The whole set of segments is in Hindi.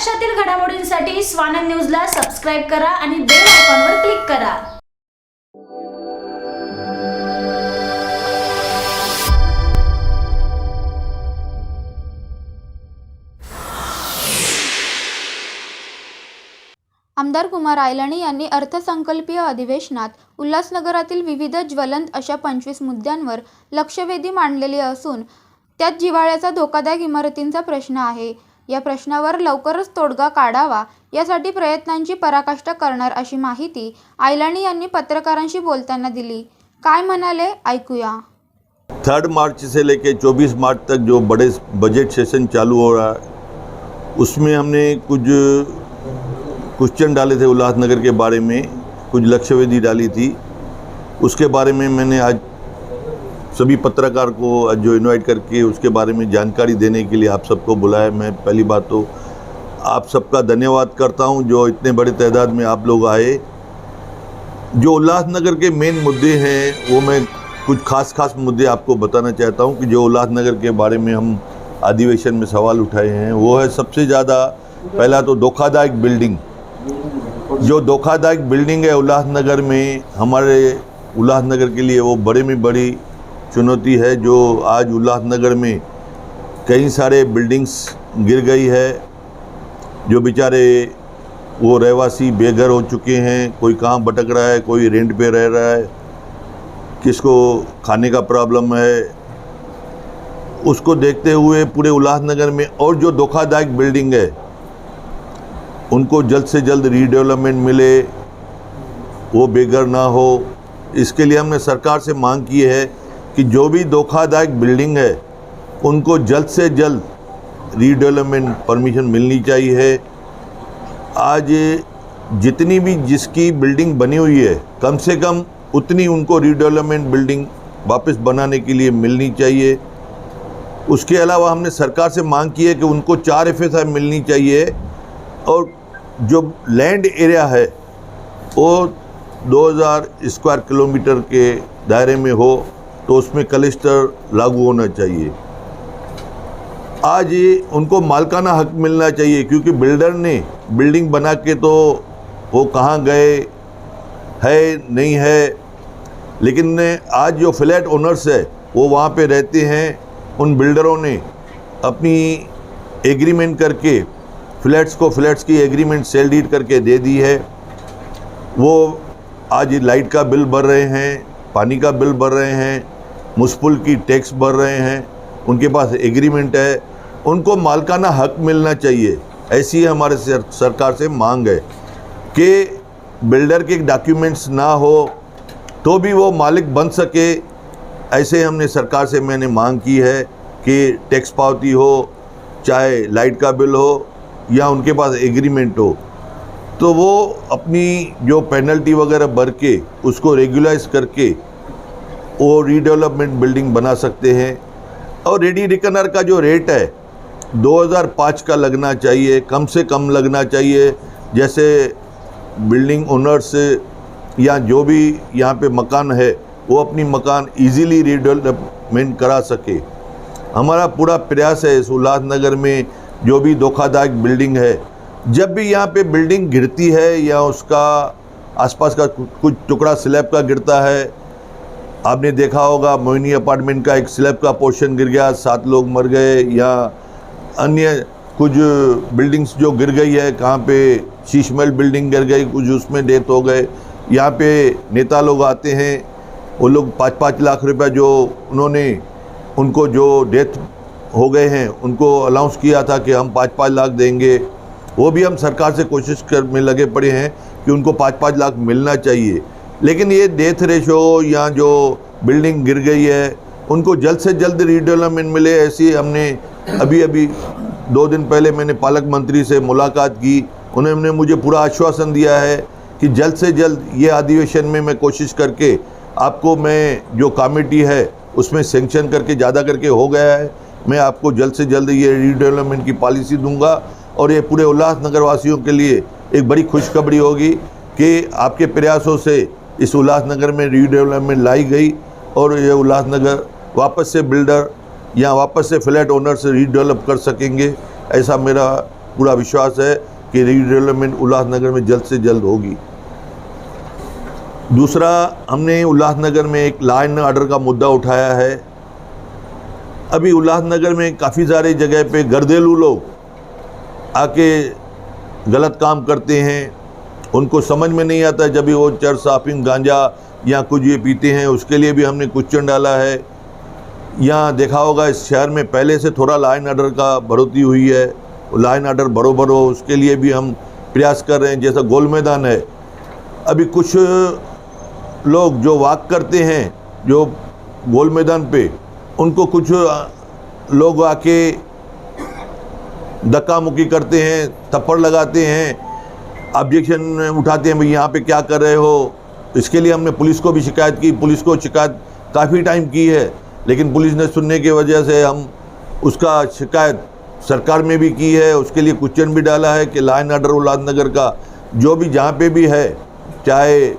महाराष्ट्रातील घडामोडींसाठी स्वानंद न्यूजला सबस्क्राइब करा आणि बेल आयकॉनवर क्लिक करा। आमदार कुमार आयलानी यांनी अर्थसंकल्पीय अधिवेशनात उल्हासनगरातील विविध ज्वलंत अशा 25 मुद्द्यांवर लक्षवेधी मांडलेली असून त्यात जिव्हाळ्याचा धोकादायक इमारतींचा प्रश्न आहे। या प्रश्नावर लवकरच तोडगा काढावा यासाठी प्रयत्नांची पराकाष्ठा करणार अशी माहिती आयलानी यांनी पत्रकारांशी बोलताना दिली। काय म्हणाले ऐकूया। 3 मार्च से लेकर 24 मार्च तक जो बड़े बजट सेशन चालू हो रहा है उसमें हमने कुछ क्वेश्चन डाले थे उल्लासनगर के बारे में, कुछ लक्ष्यवेधी डाली थी। उसके बारे में मैंने आज सभी पत्रकार को आज जो इनवाइट करके उसके बारे में जानकारी देने के लिए आप सबको बुलाया। मैं पहली बात तो आप सबका धन्यवाद करता हूं जो इतने बड़े तादाद में आप लोग आए। जो उल्लासनगर के मेन मुद्दे हैं वो मैं कुछ खास मुद्दे आपको बताना चाहता हूं कि जो उल्लासनगर के बारे में हम अधिवेशन में सवाल उठाए हैं वो है सबसे ज़्यादा पहला तो धोखादायक बिल्डिंग। जो धोखादायक बिल्डिंग है उल्लासनगर में, हमारे उल्लासनगर के लिए वो बड़े में बड़ी चुनौती है। जो आज उल्लासनगर में कई सारे बिल्डिंग्स गिर गई है, जो बेचारे वो रहवासी बेघर हो चुके हैं, कोई कहाँ भटक रहा है, कोई रेंट पे रह रहा है, किसको खाने का प्रॉब्लम है। उसको देखते हुए पूरे उल्लासनगर में और जो धोखादायक बिल्डिंग है उनको जल्द से जल्द रीडेवलपमेंट मिले, वो बेघर ना हो। इसके लिए हमने सरकार से मांग की है कि जो भी धोखादायक बिल्डिंग है उनको जल्द से जल्द रीडेवलपमेंट परमिशन मिलनी चाहिए। आज जितनी भी जिसकी बिल्डिंग बनी हुई है कम से कम उतनी उनको रीडेवलपमेंट बिल्डिंग वापस बनाने के लिए मिलनी चाहिए। उसके अलावा हमने सरकार से मांग की है कि उनको 4 FSI मिलनी चाहिए और जो लैंड एरिया है वो 2000 स्क्वायर किलोमीटर के दायरे में हो तो उसमें क्लस्टर लागू होना चाहिए। आज ये उनको मालकाना हक मिलना चाहिए क्योंकि बिल्डर ने बिल्डिंग बना के तो वो कहाँ गए है नहीं है, लेकिन आज जो फ्लैट ओनर्स है वो वहाँ पे रहते हैं। उन बिल्डरों ने अपनी एग्रीमेंट करके फ्लैट्स की एग्रीमेंट सेल डीड करके दे दी है। वो आज लाइट का बिल भर रहे हैं, पानी का बिल भर रहे हैं, मुस्पुल की टैक्स भर रहे हैं, उनके पास एग्रीमेंट है, उनको मालकाना हक मिलना चाहिए। ऐसी हमारे सरकार से मांग है कि बिल्डर के डॉक्यूमेंट्स ना हो तो भी वो मालिक बन सके। ऐसे हमने सरकार से मैंने मांग की है कि टैक्स पावती हो, चाहे लाइट का बिल हो या उनके पास एग्रीमेंट हो, तो वो अपनी जो पेनल्टी वगैरह भर के उसको रेगुलाइज करके वो रीडेवलपमेंट बिल्डिंग बना सकते हैं। और रेडी रिकनर का जो रेट है 2005 का लगना चाहिए, कम से कम लगना चाहिए। जैसे बिल्डिंग ओनर्स या जो भी यहाँ पे मकान है वो अपनी मकान इजीली रीडेवलपमेंट करा सके। हमारा पूरा प्रयास है इस उल्लासनगर में जो भी धोखादायक बिल्डिंग है, जब भी यहाँ पे बिल्डिंग गिरती है या उसका आसपास का कुछ टुकड़ा स्लैब का गिरता है, आपने देखा होगा मोहिनी अपार्टमेंट का एक स्लैब का पोर्शन गिर गया, 7 लोग मर गए, या अन्य कुछ बिल्डिंग्स जो गिर गई है, कहाँ पे शीशमहल बिल्डिंग गिर गई, कुछ उसमें डेथ हो गए। यहाँ पे नेता लोग आते हैं, वो लोग 5-5 लाख रुपया जो उन्होंने उनको जो डेथ हो गए हैं उनको अलाउंस किया था कि हम 5-5 लाख देंगे, वो भी हम सरकार से कोशिश कर में लगे पड़े हैं कि उनको 5-5 लाख मिलना चाहिए। लेकिन ये डेथ रेशो या जो बिल्डिंग गिर गई है उनको जल्द से जल्द रीडेवलपमेंट मिले। ऐसी हमने अभी 2 दिन पहले मैंने पालक मंत्री से मुलाकात की, उन्होंने मुझे पूरा आश्वासन दिया है कि जल्द से जल्द ये अधिवेशन में मैं कोशिश करके आपको, मैं जो कमेटी है उसमें सेंक्शन करके ज़्यादा करके हो गया है, मैं आपको जल्द से जल्द ये रीडेवलपमेंट की पॉलिसी दूंगा। और ये पूरे उल्लासनगर वासियों के लिए एक बड़ी खुशखबरी होगी कि आपके प्रयासों से इस उल्लासनगर में रीडेवलपमेंट लाई गई और ये उल्लासनगर वापस से बिल्डर या वापस से फ्लैट ओनर से रीडेवलप कर सकेंगे। ऐसा मेरा पूरा विश्वास है कि रीडेवलपमेंट उल्लासनगर में जल्द से जल्द होगी। दूसरा, हमने उल्लासनगर में एक लॉ एंड ऑर्डर का मुद्दा उठाया है। अभी उल्लासनगर में काफ़ी सारे जगह पे घरेलू लोग आके गलत काम करते हैं, उनको समझ में नहीं आता जब भी वो चरस, अफीम, गांजा या कुछ ये पीते हैं, उसके लिए भी हमने क्वेश्चन डाला है। यहाँ देखा होगा इस शहर में पहले से थोड़ा लॉ एंड ऑर्डर का बढ़ोतरी हुई है, लॉ एंड ऑर्डर बरोबर हो उसके लिए भी हम प्रयास कर रहे हैं। जैसा गोल मैदान है, अभी कुछ लोग जो वॉक करते हैं जो गोल मैदान पे, उनको कुछ लोग आके धक्का मुक्की करते हैं, थप्पड़ लगाते हैं, ऑब्जेक्शन उठाते हैं, भाई यहाँ पे क्या कर रहे हो। इसके लिए हमने पुलिस को भी शिकायत की, पुलिस को शिकायत काफ़ी टाइम की है, लेकिन पुलिस ने सुनने की वजह से हम उसका शिकायत सरकार में भी की है। उसके लिए क्वेश्चन भी डाला है कि लॉ एंड ऑर्डर उल्लासनगर का जो भी जहाँ पे भी है, चाहे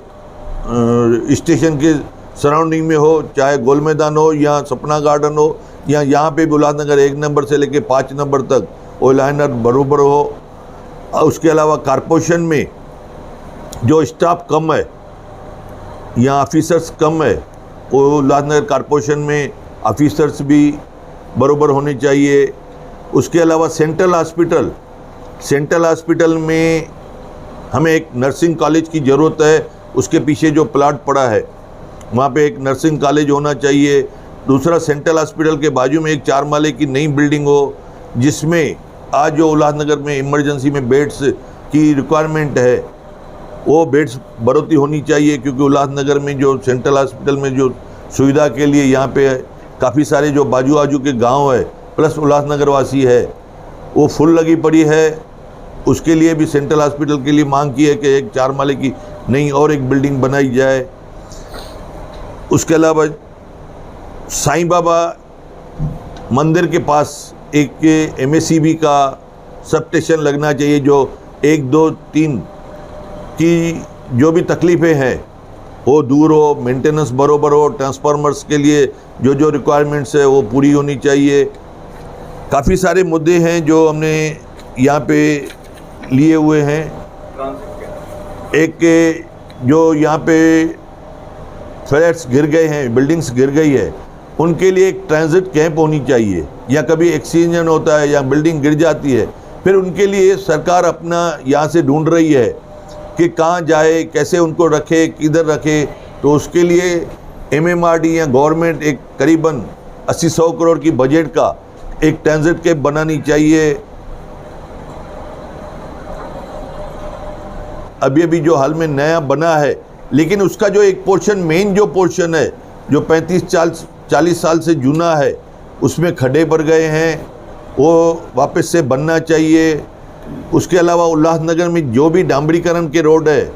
स्टेशन के सराउंडिंग में हो, चाहे गोल मैदान हो या सपना गार्डन हो, या यहाँ पे भी उल्लासनगर 1 नंबर से लेके 5 नंबर तक वो लॉ एंड ऑर्डर बराबर हो। उसके अलावा कारपोरेशन में जो स्टाफ कम है या ऑफिसर्स कम है, वो उल्लासनगर कारपोरेशन में ऑफिसर्स भी बराबर होने चाहिए। उसके अलावा सेंट्रल हॉस्पिटल में हमें एक नर्सिंग कॉलेज की ज़रूरत है। उसके पीछे जो प्लाट पड़ा है वहाँ पे एक नर्सिंग कॉलेज होना चाहिए। दूसरा, सेंट्रल हॉस्पिटल के बाजू में एक 4 माले की नई बिल्डिंग हो, जिसमें आज जो उल्लासनगर में इमरजेंसी में बेड्स की रिक्वायरमेंट है वो बेड्स बढ़ोतरी होनी चाहिए, क्योंकि उल्लासनगर में जो सेंट्रल हॉस्पिटल में जो सुविधा के लिए यहाँ पे काफ़ी सारे जो बाजू आजू के गांव है प्लस उल्लासनगर वासी है वो फुल लगी पड़ी है। उसके लिए भी सेंट्रल हॉस्पिटल के लिए मांग की है कि एक 4 माले की नई और एक बिल्डिंग बनाई जाए। उसके अलावा साईं बाबा मंदिर के पास एक MSCB का सब स्टेशन लगना चाहिए, जो 1, 2, 3 की जो भी तकलीफ़ें हैं वो दूर हो, मेंटेनेंस बरोबर हो, ट्रांसफार्मर्स के लिए जो जो रिक्वायरमेंट्स है वो पूरी होनी चाहिए। काफ़ी सारे मुद्दे हैं जो हमने यहाँ पे लिए हुए हैं। एक जो यहाँ पे फ्लैट्स गिर गए हैं, बिल्डिंग्स गिर गई है, उनके लिए एक ट्रांजिट कैंप होनी चाहिए, या कभी एक्सीडेंट होता है या बिल्डिंग गिर जाती है, फिर उनके लिए सरकार अपना यहाँ से ढूंढ रही है कि कहाँ जाए, कैसे उनको रखे, किधर रखे। तो उसके लिए MMRD या गवर्नमेंट एक करीबन 80-100 करोड़ की बजट का एक ट्रांजिट कैंप बनानी चाहिए। अभी अभी जो हाल में नया बना है, लेकिन उसका जो एक पोर्शन, मेन जो पोर्शन है जो 35-40 साल से जूना है, उसमें खड्डे पड़ गए हैं, वो वापस से बनना चाहिए। उसके अलावा उल्लासनगर में जो भी डांबरीकरण के रोड है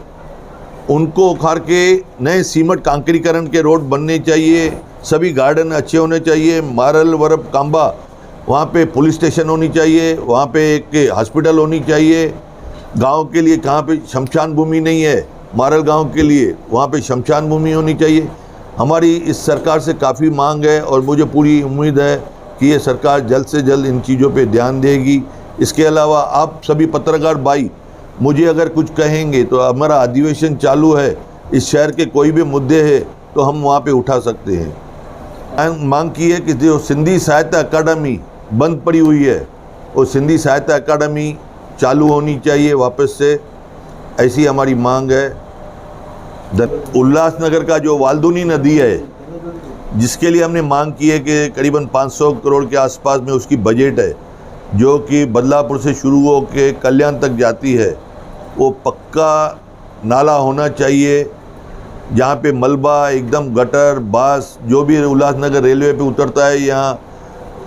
उनको उखाड़ के नए सीमेंट कांकरीकरण के रोड बनने चाहिए। सभी गार्डन अच्छे होने चाहिए। मारल, वरप, कांबा, वहाँ पे पुलिस स्टेशन होनी चाहिए, वहाँ पे एक हॉस्पिटल होनी चाहिए। गांव के लिए कहाँ पे शमशान भूमि नहीं है, मारल गांव के लिए वहाँ पे शमशान भूमि होनी चाहिए। हमारी इस सरकार से काफ़ी मांग है और मुझे पूरी उम्मीद है कि ये सरकार जल्द से जल्द इन चीज़ों पे ध्यान देगी। इसके अलावा आप सभी पत्रकार भाई मुझे अगर कुछ कहेंगे तो हमारा अधिवेशन चालू है, इस शहर के कोई भी मुद्दे हैं तो हम वहाँ पे उठा सकते हैं। मांग की है कि जो सिंधी साहित्य अकादमी बंद पड़ी हुई है वो सिंधी साहित्य अकादमी चालू होनी चाहिए वापस से, ऐसी हमारी मांग है। उल्लासनगर का जो वाल्दुनी नदी है जिसके लिए हमने मांग की है कि करीबन 500 करोड़ के आसपास में उसकी बजट है, जो कि बदलापुर से शुरू हो के कल्याण तक जाती है, वो पक्का नाला होना चाहिए जहाँ पे मलबा एकदम गटर बास जो भी उल्लासनगर रेलवे पे उतरता है यहाँ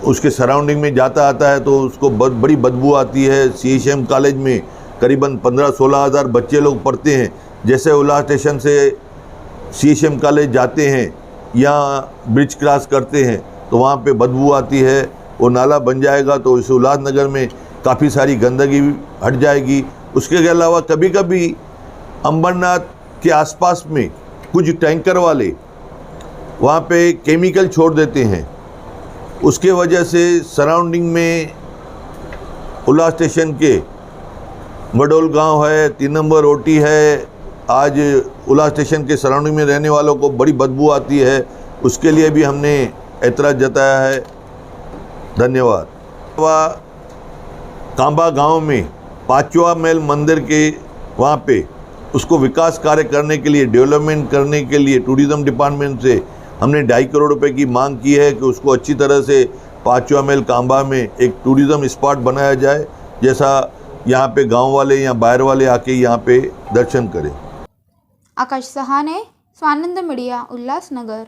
उसके सराउंडिंग में जाता आता है तो उसको बड़ी बदबू आती है। CHM कॉलेज में करीबन 15-16 हज़ार बच्चे लोग पढ़ते हैं। जैसे उल्लास स्टेशन से CHM कॉलेज जाते हैं या ब्रिज क्रॉस करते हैं तो वहाँ पे बदबू आती है। वो नाला बन जाएगा तो इस उल्लासनगर में काफ़ी सारी गंदगी हट जाएगी। उसके अलावा कभी कभी अंबरनाथ के आसपास में कुछ टैंकर वाले वहाँ पे केमिकल छोड़ देते हैं, उसके वजह से सराउंडिंग में उल्लास स्टेशन के मडोल गांव है, 3 नंबर ओटी है, आज उल्लास स्टेशन के सराउंडिंग में रहने वालों को बड़ी बदबू आती है, उसके लिए भी हमने एतराज़ जताया है। धन्यवाद। कांबा गांव में 5वां महल मंदिर के वहाँ पे उसको विकास कार्य करने के लिए, डेवलपमेंट करने के लिए टूरिज़्म डिपार्टमेंट से हमने 2.5 करोड़ रुपए की मांग की है कि उसको अच्छी तरह से 5वां महल कांबा में एक टूरिज़्म स्पॉट बनाया जाए, जैसा यहाँ पे गांव वाले या बाहर वाले आके यहाँ पे दर्शन करें। आकाश सहाने, स्वानंद मीडिया, उल्हासनगर।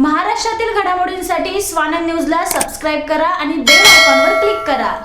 महाराष्ट्रातील घडामोडींसाठी स्वानंद न्यूजला सबस्क्राईब करा आणि बेल आयकॉनवर क्लिक करा।